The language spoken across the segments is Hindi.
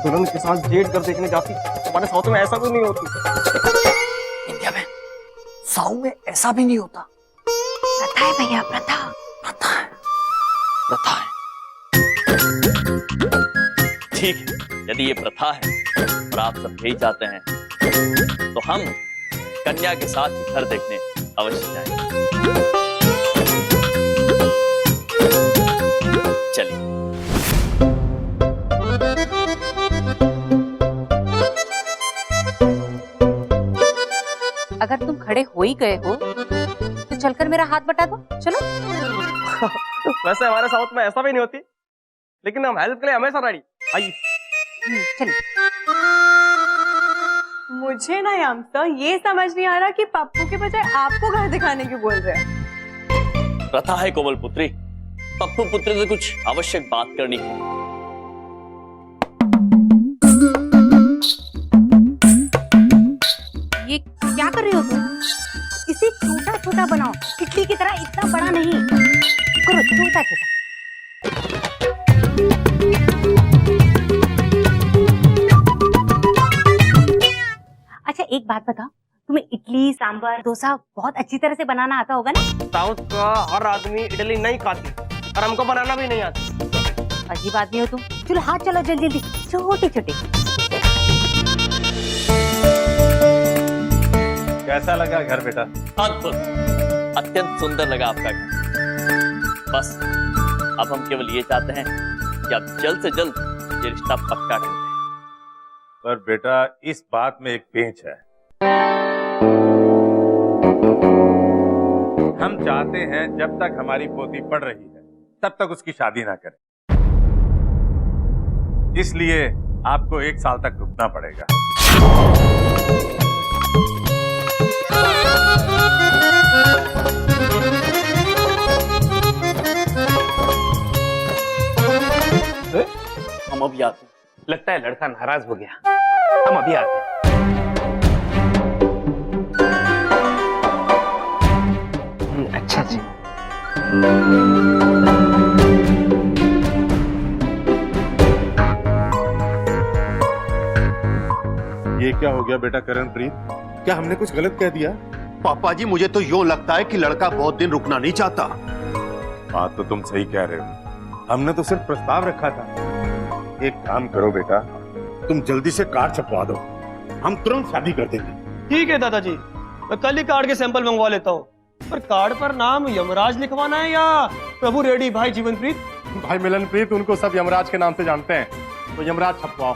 दुल्हन के साथ डेट कर देखने जाती, हमारे साथ में ऐसा भी नहीं होती। इंडिया में साउथ में ऐसा भी नहीं होता। प्रथा है भैया, प्रथा। प्रथा है, प्रथा है। ठीक है, यदि ये प्रथा है और आप सब यही चाहते हैं तो हम कन्या के साथ ही घर देखने अवश्य जाएंगे। चलिए। अगर तुम खड़े हो ही गए हो तो चलकर मेरा हाथ बटा दो, चलो। वैसे हमारे साउथ में ऐसा भी नहीं होती, लेकिन हम हेल्प के लिए हमेशा रेडी। आइए चलिए। मुझे ना यामसा ये समझ नहीं आ रहा कि पप्पू के बजाय आपको घर दिखाने क्यों बोल रहे हैं। प्रथा है कोमल पुत्री, पप्पू पुत्री से कुछ आवश्यक बात करनी है। ये क्या कर रही हो तुम? इसे छोटा छोटा बनाओ, इडली की तरह इतना बड़ा नहीं करो, छोटा छोटा। अच्छा एक बात बताओ, तुम्हें इडली सांभर डोसा बहुत अच्छी तरह से बनाना आता होगा ना? साउथ का हर आदमी इडली नहीं खाती और हमको बनाना भी नहीं आता। अजीब आदमी हो तुम। चलो हाथ चलो जल्दी जल्दी, छोटे छोटे। कैसा लगा घर बेटा? अद्भुत, अत्यंत सुंदर लगा आपका घर। बस अब हम केवल ये चाहते हैं कि आप जल्द से जल्द ये रिश्ता पक्का कर दें। पर बेटा इस बात में एक पेंच है। हम चाहते हैं जब तक हमारी पोती पढ़ रही है तब तक उसकी शादी ना करें, इसलिए आपको 1 साल तक रुकना पड़ेगा। हम अभी आते हैं। लगता है लड़का नाराज हो गया, हम अभी आते हैं। अच्छा जी। ये क्या हो गया बेटा करणप्रीत? क्या हमने कुछ गलत कह दिया? पापा जी मुझे तो यूं लगता है कि लड़का बहुत दिन रुकना नहीं चाहता। बात तो तुम सही कह रहे हो, हमने तो सिर्फ प्रस्ताव रखा था। एक काम करो बेटा, तुम जल्दी से कार्ड छपवा दो, हम तुरंत शादी कर देंगे। ठीक है दादाजी, मैं कल ही कार्ड के सैंपल मंगवा लेता हूँ। पर कार्ड पर नाम यमराज लिखवाना है या प्रभु रेड्डी भाई जीवनप्रीत? भाई मिलनप्रीत उनको सब यमराज के नाम से जानते हैं, तो यमराज छपवाओ।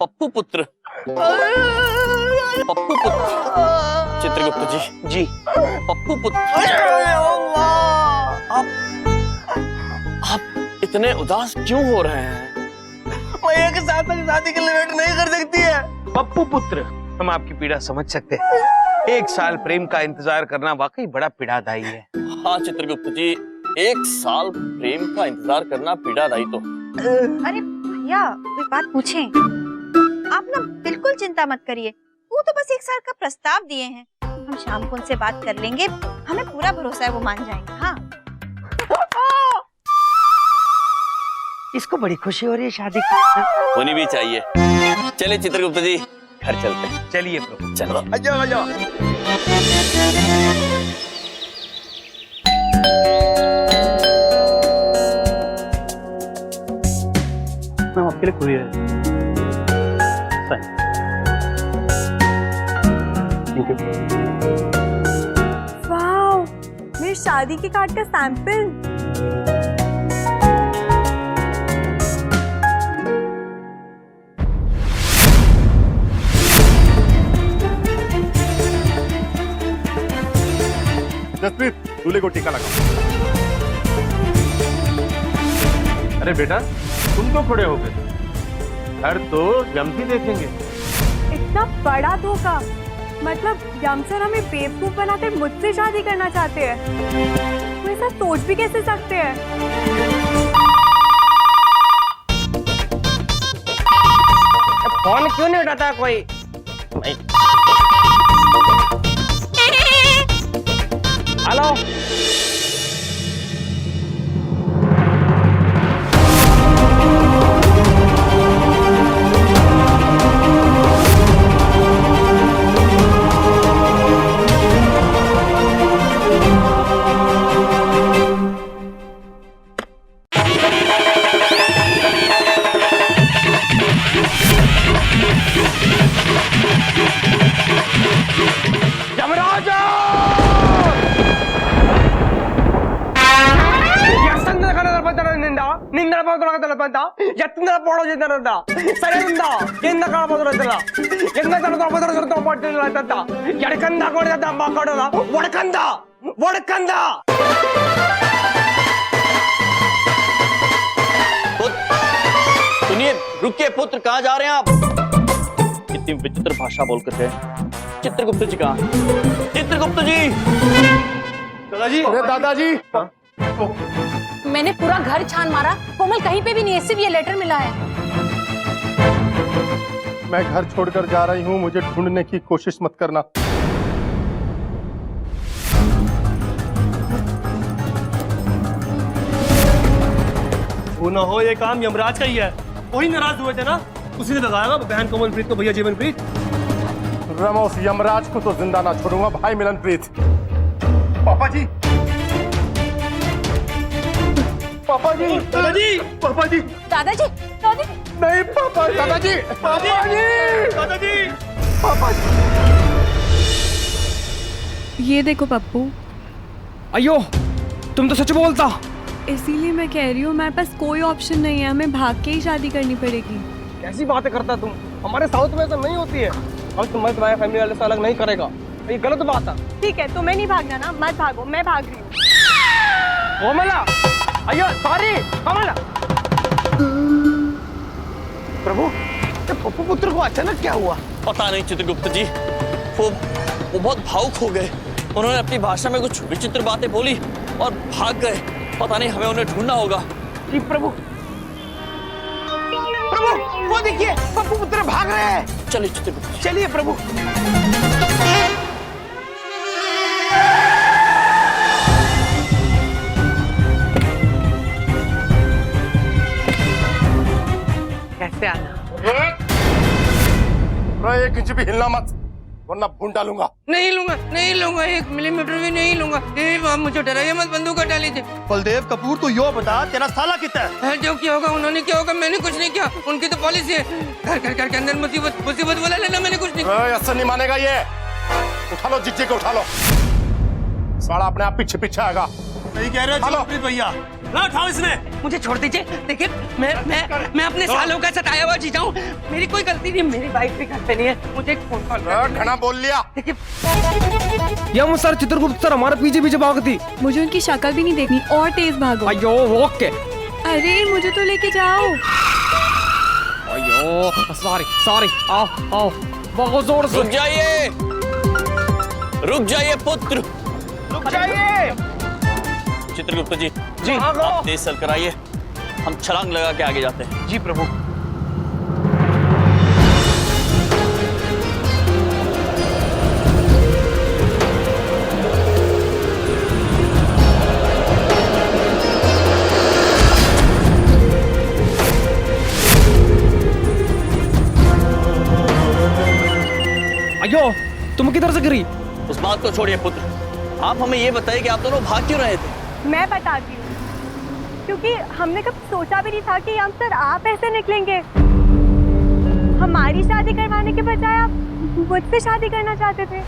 पप्पू पुत्र, पप्पू पुत्र, चित्रगुप्त जी जी, पप्पू पुत्र। आप इतने उदास क्यों हो रहे हैं? भैया के साथ तक शादी के लिए वेट नहीं कर सकती है। पप्पू पुत्र, हम आपकी पीड़ा समझ सकते हैं। 1 साल प्रेम का इंतजार करना वाकई बड़ा पीड़ादायी है। हाँ चित्रगुप्त जी, 1 साल प्रेम का इंतजार करना पीड़ादायी तो। अरे भैया कोई बात पूछें? आप ना बिल्कुल चिंता मत करिए, वो तो बस 1 साल का प्रस्ताव दिए हैं। हम शाम को उनसे बात कर लेंगे, हमें पूरा भरोसा है वो मान जाएंगे। हाँ इसको बड़ी खुशी हो रही है शादी की। होनी भी चाहिए। चलिए चित्रगुप्त जी, घर चलते हैं। चलिए प्रभु, चलो। आजा आजा। मैं आपके लिए कोई है। वाओ, मेरी शादी के कार्ड का सैंपल। जसप्रीत दूल्हे को टीका लगा। अरे बेटा तुम तो खड़े हो गए, घर तो जमती देखेंगे। इतना बड़ा धोखा, मतलब यमसर हमें बेवकूफ बनाते मुझसे शादी करना चाहते हैं। वो ऐसा सोच भी कैसे सकते हैं? फोन क्यों नहीं उठाता कोई? हेलो ನಿಂದರ ಪೋತೊಳಗದಲ್ಲ ಬಂತ ಎತ್ತಿನ ಪೋಡೋ ಜಿಂದರಂತ ಸರಿಯಿಂದ ಎಂದ ಕಾಳ ಪೋತೊಳಗದಲ್ಲ ಎಂದ ತನದ ಪೋತೊಳಗದ ಮಾಡ್ತಿಲ್ಲ ಅಂತ ಎಡಕಂದ ಕೊಡದ ಮಾಕೋಡದ ಒಡಕಂದ ಒಡಕಂದ सुनिए, रुकिए पुत्र, कहाँ जा रहे हैं आप? कितनी विचित्र भाषा बोल कर हैं। चित्रगुप्त जी कहाँ? चित्रगुप्त जी! दादाजी, अरे दादाजी, मैंने पूरा घर छान मारा, कोमल कहीं पे भी नहीं है, सिर्फ ये लेटर मिला है। मैं घर छोड़कर जा रही हूँ, मुझे ढूंढने की कोशिश मत करना। वो ना हो, ये काम यमराज का ही है। वही नाराज हुए थे ना, उसी ने लगाया बहन कोमलप्रीत को भैया जीवनप्रीत। रमोस यमराज को तो जिंदा ना छोड़ूंगा भाई मिलनप्रीत। पापा जी, पापा जी, दादाजी, पापा जी, दादाजी, दादी, नहीं पापा, दादाजी, पापा जी, दादाजी, पापा जी। ये देखो पप्पू, अयो तुम तो सच बोलता। इसीलिए मैं कह रही हूँ मेरे पास कोई ऑप्शन नहीं है, हमें भाग के ही शादी करनी पड़ेगी। कैसी बातें करता तुम? हमारे साउथ में ऐसा नहीं होती है। हम तुम्हारे फैमिली वाले से अलग नहीं करेगा, ये गलत बात है। ठीक है, तुम्हें नहीं भागना ना, मत भागो, मैं भाग रही हूँ। कोमला, अयो सॉरी कोमला। प्रभु, ये पप्पू पुत्र को अचानक क्या हुआ? पता नहीं चित्रगुप्त जी, वो बहुत भावुक हो गए। उन्होंने अपनी भाषा में कुछ विचित्र बातें बोली और भाग गए। पता नहीं, हमें उन्हें ढूंढना होगा। जी प्रभु, प्रभु वो देखिए पप्पू पुत्र भाग रहे हैं। चलिए चित्रगुप्त, चलिए प्रभु। कैसे आना? एक इंच भी हिलना मत, वरना भून डालूंगा। नहीं लूंगा, नहीं लूंगा, 1 मिलीमीटर भी नहीं लूंगा। आप मुझे डराइए मत, बंदूक हटा लीजिए। बलदेव कपूर, तू यो बता तेरा साला कितना है? जो किया होगा उन्होंने किया होगा, मैंने कुछ नहीं किया। उनकी तो पॉलिसी है, घर के अंदर मुसीबत मुसीबत बोला लेना, मैंने कुछ नहीं किया। ऐसा नहीं मानेगा ये। उठा लो जिज्जे को, उठा लो, साला अपने आप पीछे पीछे आएगा। नहीं कह रहे जीवनप्रीत भैया, ना उठाओ इसने। मुझे छोड़ दीजिए। देखिए मैं अपने सालों का सताया हुआ जीता हूँ, मेरी कोई गलती नहीं, मेरी वाइफ भी घर पे नहीं है। मुझे एक फोन कॉल घना बोल लिया। देखिए यम सर, चित्रगुप्त सर हमारे पीछे पीछे भागती। मुझे उनकी शक्ल भी नहीं देखनी, और तेज भागो। अयो ओके। अरे मुझे तो लेके जाओ। अयो सॉरी सॉरी, आओ आओ, बहुत जोर से। रुक जाइए पुत्र, रुक जाइए। चित्रगुप्त जी, आप तेज चल कर आइए, हम छलांग लगा के आगे जाते हैं। जी प्रभु। अयो तुम किधर से गिरी? उस बात को छोड़िए पुत्र, आप हमें ये बताइए कि आप दोनों भाग क्यों रहे थे? मैं बताती हूँ, क्योंकि हमने कब सोचा भी नहीं था कि हम सर आप ऐसे निकलेंगे। हमारी शादी करवाने के बजाय आप मुझसे शादी करना चाहते थे।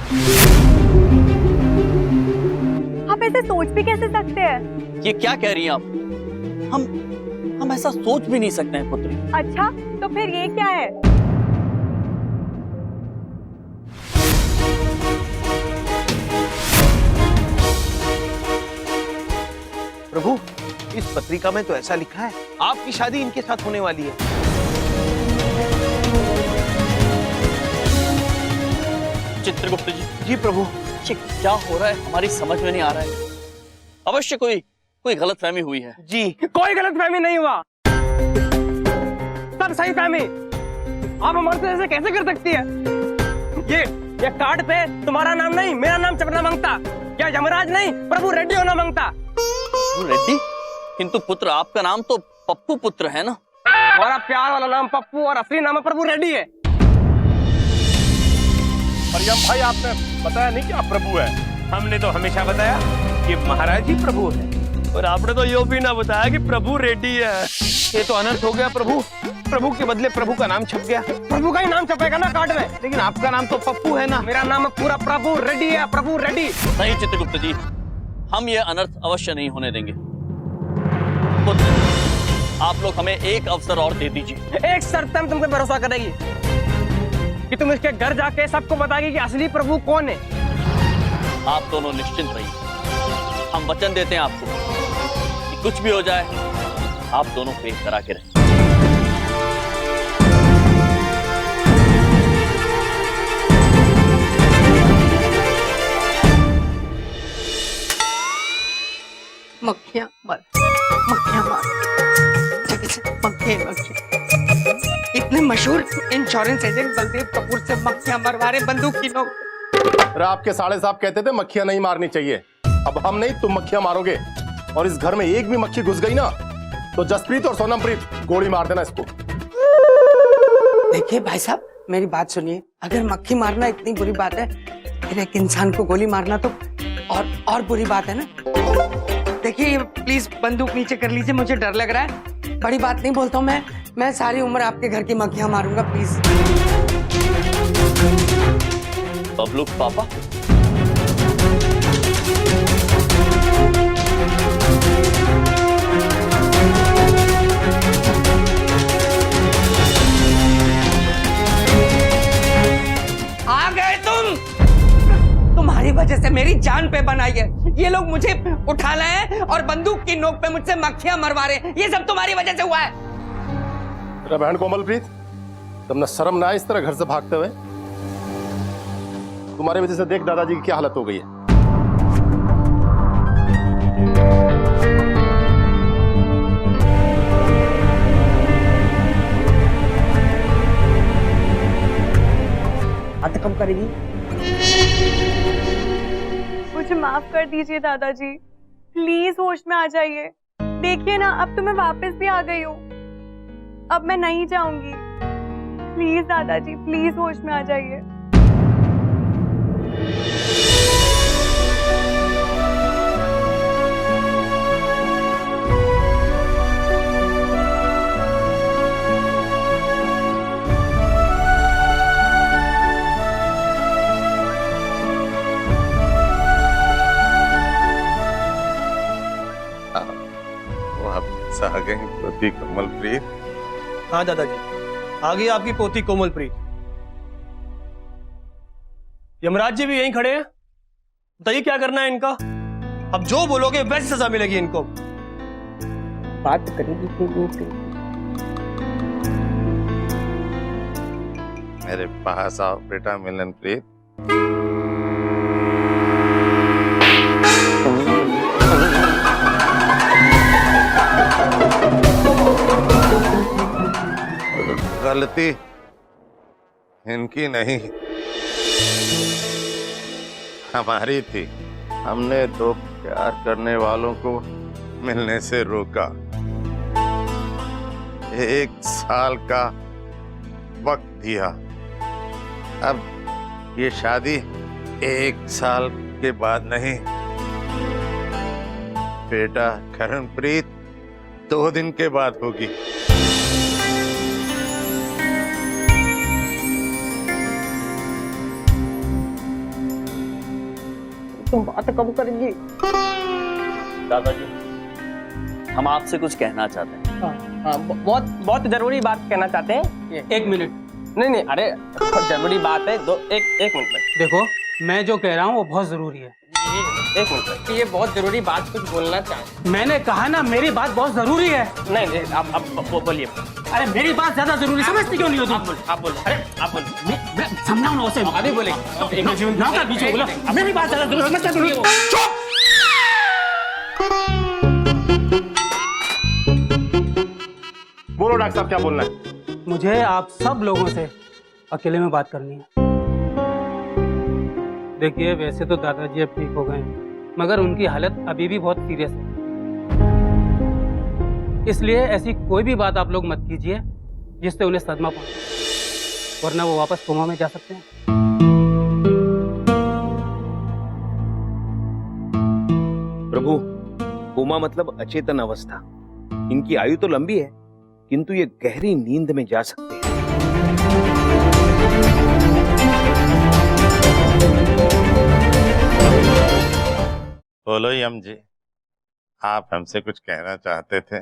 आप ऐसे सोच भी कैसे सकते हैं? ये क्या कह रही हैं आप? हम ऐसा सोच भी नहीं सकते हैं पुत्री। अच्छा, तो फिर ये क्या है? प्रभु, इस पत्रिका में तो ऐसा लिखा है, आपकी शादी इनके साथ होने वाली है। चित्रगुप्त जी, जी प्रभु। ये क्या हो रहा है, हमारी समझ में नहीं आ रहा है। अवश्य कोई गलतफहमी हुई है। जी कोई गलतफहमी नहीं हुआ, सब सही फहमी। आप हमारे से ऐसे कैसे कर सकती है? ये कार्ड पे तुम्हारा नाम नहीं, मेरा नाम छपना मांगता। क्या यमराज नहीं, प्रभु रेड्डी होना मांगता। प्रभु रेड्डी? किंतु पुत्र, आपका नाम तो पप्पू पुत्र है ना? हमारा प्यार वाला नाम पप्पू और असली नाम प्रभु रेड्डी है। मरियम भाई, आपने बताया नहीं कि आप प्रभु है? हमने तो हमेशा बताया कि महाराज ही प्रभु है। और आपने तो यो भी ना बताया कि प्रभु रेड्डी है। ये तो अनर्थ हो गया प्रभु। प्रभु के बदले प्रभु का नाम छप गया। प्रभु का ही नाम छपेगा ना कार्ड में। लेकिन आपका नाम तो पप्पू है ना। मेरा नाम पूरा प्रभु रेड्डी है, प्रभु रेड्डी। नहीं चित्रगुप्त जी, हम ये अनर्थ अवश्य नहीं होने देंगे। पुत्र, आप लोग हमें एक अवसर और दे दीजिए। एक शर्त हम तुमसे भरोसा करेगी कि तुम इसके घर जाके सबको बताएगी कि असली प्रभु कौन है। आप दोनों निश्चिंत रहिए, हम वचन देते हैं आपको कि कुछ भी हो जाए आप दोनों को एक करा के रहें। मक्खियाँ मार, मक्खियाँ मार, मक्खियाँ। इतने मशहूर इंश्योरेंस एजेंट बलदेव कपूर से मक्खियाँ मरवा रहे बंदूक की नोक। अरे आपके साले साहब कहते थे मक्खियां नहीं मारनी चाहिए, अब हम नहीं तुम मक्खियां मारोगे। और इस घर में एक भी मक्खी घुस गई ना तो जसप्रीत और सोनमप्रीत गोली मार देना इसको। देखिए भाई साहब, मेरी बात सुनिए, अगर मक्खी मारना इतनी बुरी बात है, फिर एक इंसान को गोली मारना तो और बुरी बात है ना। देखिए प्लीज बंदूक नीचे कर लीजिए, मुझे डर लग रहा है। बड़ी बात नहीं बोलता हूँ मैं सारी उम्र आपके घर की मक्खियां मारूंगा, प्लीज। बबलू पापा, आ गए तुम। तुम्हारी वजह से मेरी जान पे बनाई है। ये लोग मुझे उठा लाए हैं और बंदूक की नोक पे मुझसे मक्खियां मरवा रहे हैं। ये सब तुम्हारी वजह से हुआ है। तेरा बहन कोमलप्रीत, तुमने शर्म ना आए इस तरह घर से भागते हुए? तुम्हारी वजह से देख दादाजी की क्या हालत हो गई है। हाथ कम करेगी। मुझे माफ कर दीजिए दादाजी, प्लीज होश में आ जाइए। देखिए ना, अब तो मैं वापस भी आ गई हूँ। अब मैं नहीं जाऊंगी। प्लीज दादाजी, प्लीज होश में आ जाइए। वापस आ गई पोती कोमलप्रीत। हाँ दादाजी, आ गई आपकी पोती कोमलप्रीत। यमराज जी भी यहीं खड़े हैं, बताइए क्या करना है इनका। अब जो बोलोगे वैसी सजा मिलेगी इनको। बात करेगी मेरे पास आओ बेटा मिलनप्रीत। गलती इनकी नहीं, हमारी थी। हमने तो प्यार करने वालों को मिलने से रोका। 1 साल का वक्त दिया। अब ये शादी 1 साल के बाद नहीं, बेटा करणप्रीत 2 दिन के बाद होगी। तुम बात कब करेंगी? दादाजी, हम आपसे कुछ कहना चाहते हैं। हाँ, बहुत बहुत जरूरी बात कहना चाहते हैं। 1 मिनट। नहीं नहीं, अरे बहुत जरूरी बात है। एक मिनट में। देखो, मैं जो कह रहा हूँ वो बहुत जरूरी है। एक मिनट में, ये बहुत जरूरी बात कुछ बोलना चाहते। मैंने कहा ना, मेरी बात बहुत जरूरी है। नहीं नहीं, आप बोलिए। अरे मेरी बात ज्यादा जरूरी, समझती क्यों नहीं हो तुम? आप बोलो। अरे आप बोलो। मैं समझाऊं ना उसे। अभी बोले। बीच में बोला, मेरी बात ज्यादा जरूरी, समझता क्यों नहीं हो? बोलो डॉक्टर साहब, क्या बोलना है? मुझे आप सब लोगों से अकेले में बात करनी है। देखिए, वैसे तो दादाजी अब ठीक हो गए हैं, मगर उनकी हालत अभी भी बहुत सीरियस है। इसलिए ऐसी कोई भी बात आप लोग मत कीजिए जिससे उन्हें सदमा पहुंचे, वरना वो वापस कोमा में जा सकते हैं। प्रभु, कोमा मतलब अचेतन अवस्था। इनकी आयु तो लंबी है, किंतु ये गहरी नींद में जा सकते हैं। बोलो यम जी, आप हमसे कुछ कहना चाहते थे।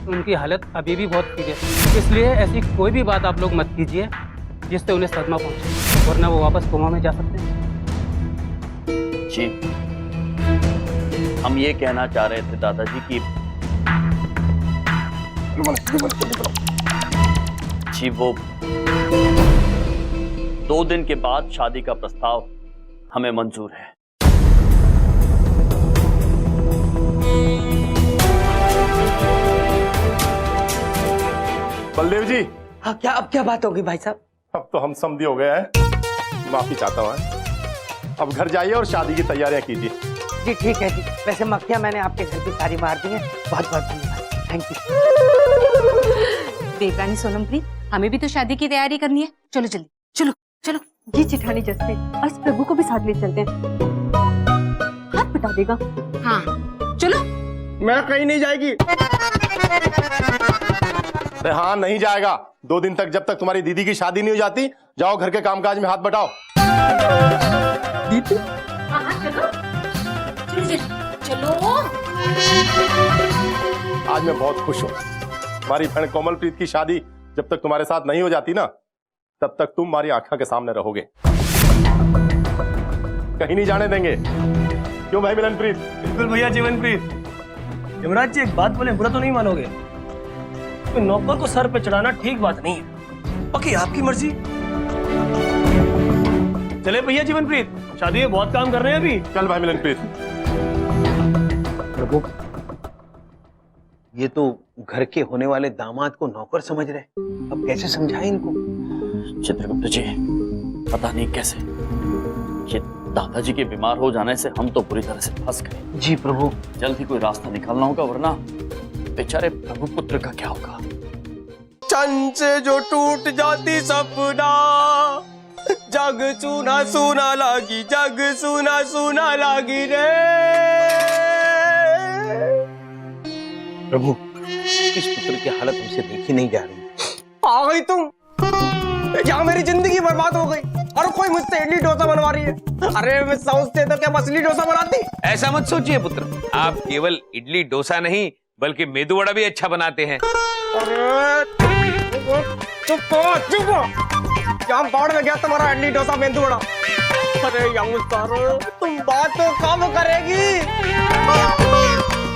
उनकी हालत अभी भी बहुत सीरियस है, इसलिए ऐसी कोई भी बात आप लोग मत कीजिए जिससे उन्हें सदमा पहुंचे, वरना वो वापस कोमा में जा सकते हैं। जी, हम ये कहना चाह रहे थे दादाजी कि जी वो 2 दिन के बाद शादी का प्रस्ताव हमें मंजूर है। बलदेव जी, हाँ क्या अब क्या बात होगी भाई साहब? अब तो हम समझी हो गए हैं, माफी चाहता हूँ। अब घर जाइए और शादी की तैयारियां कीजिए। जी ठीक है जी। वैसे मक्खियाँ मैंने आपके घर की सारी मार दी हैं। बहुत बहुत धन्यवाद, थैंक यू। देवरानी सोनमप्रीत, हमें भी तो शादी की तैयारी करनी है, चलो जल्दी चलो चलो। जी चिठानी जसप्रीत, और इस प्रभु को भी साथ ले चलते हैं, हाथ बता देगा। हाँ चलो। मैं कहीं नहीं जाएगी। अरे हाँ, नहीं जाएगा। 2 दिन तक, जब तक तुम्हारी दीदी की शादी नहीं हो जाती, जाओ घर के कामकाज में हाथ बटाओ। दीदी चलो। आज मैं बहुत खुश हूँ। हमारी बहन कोमलप्रीत की शादी जब तक तुम्हारे साथ नहीं हो जाती ना, तब तक तुम हमारी आंखों के सामने रहोगे, कहीं नहीं जाने देंगे। क्यों भाई मिलनप्रीत? बिल्कुल भैया जीवनप्रीत। यमराज जी एक बात बोले, बुरा तो नहीं मानोगे? कोई नौकर को सर पे चढ़ाना ठीक बात नहीं है। बाकी आपकी मर्जी। चले भैया जीवनप्रीत, शादी में बहुत काम कर रहे हैं अभी। चल भाई मिलनप्रीत। प्रभु, ये तो घर के होने वाले दामाद को नौकर समझ रहे, अब कैसे समझाएं इनको? चित्रगुप्त जी, पता नहीं कैसे ये दादाजी के बीमार हो जाने से हम तो पूरी तरह से फंस गए। जी प्रभु। जल्द ही कोई रास्ता निकालना होगा, वरना बेचारे प्रभु पुत्र का क्या होगा। चंद से जो टूट जाती सपना, जग सुना सुना लागी, जग सुना सुना लागी रे। प्रभु, इस पुत्र की हालत हमसे देखी नहीं जा रही। आ गई तुम, यहाँ मेरी जिंदगी बर्बाद हो गई और कोई मुझसे इडली डोसा बनवा रही है। अरे मैं सोचते तो क्या मछली डोसा बनाती। ऐसा मत सोचिए पुत्र, आप केवल इडली डोसा नहीं बल्कि मेदू वड़ा भी अच्छा बनाते हैं। अरे चुप हो, चुप हो। क्या बाढ़ में गया तुम्हारा इडली डोसा मेंदू वड़ा। अरे यंगस्टर, तुम बात तो कब करेगी?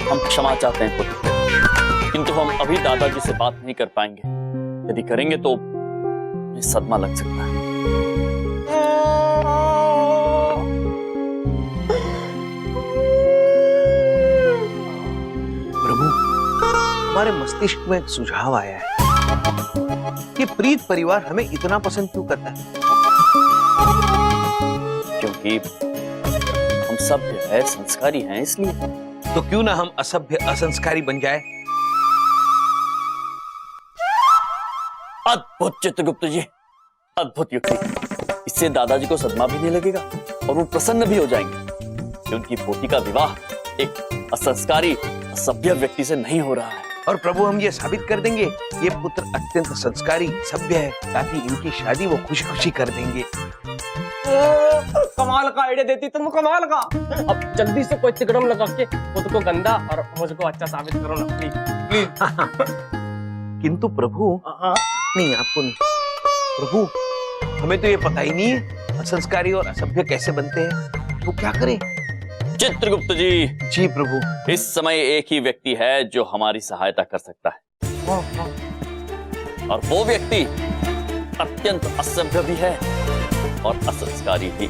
हम क्षमा चाहते हैं पुत्र, किंतु हम अभी दादाजी से बात नहीं कर पाएंगे। यदि करेंगे तो सदमा लग सकता है। प्रभु, हमारे मस्तिष्क में एक सुझाव आया है कि प्रीत परिवार हमें इतना पसंद क्यों करता है? क्योंकि हम सभ्य है, संस्कारी हैं, इसलिए। तो क्यों ना हम असभ्य असंस्कारी बन जाए? अद्भुत चित्रगुप्त जी, अद्भुत युक्ति। इससे दादाजी को सदमा भी नहीं लगेगा और वो प्रसन्न भी हो जाएंगे कि उनकी पोती का विवाह एक असंस्कारी, असभ्य व्यक्ति से नहीं हो रहा है। और प्रभु, हम ये साबित कर देंगे ये पुत्र अत्यंत संस्कारी, सभ्य है, ताकि इनकी शादी वो खुशी खुशी कर देंगे। कमाल का आइडिया देती तुम, कमाल का। अब जल्दी से कोई तिकड़म लगा के खुद को गंदा और मुझको अच्छा साबित करो ना, प्लीज प्लीज। किंतु प्रभु, नहीं आपको नहीं। प्रभु, हमें तो ये पता ही नहीं है असंस्कारी और असभ्य कैसे बनते हैं, तो क्या करें? चित्रगुप्त जी। जी प्रभु। इस समय एक ही व्यक्ति है जो हमारी सहायता कर सकता है, और वो व्यक्ति अत्यंत असभ्य भी है और असंस्कारी भी।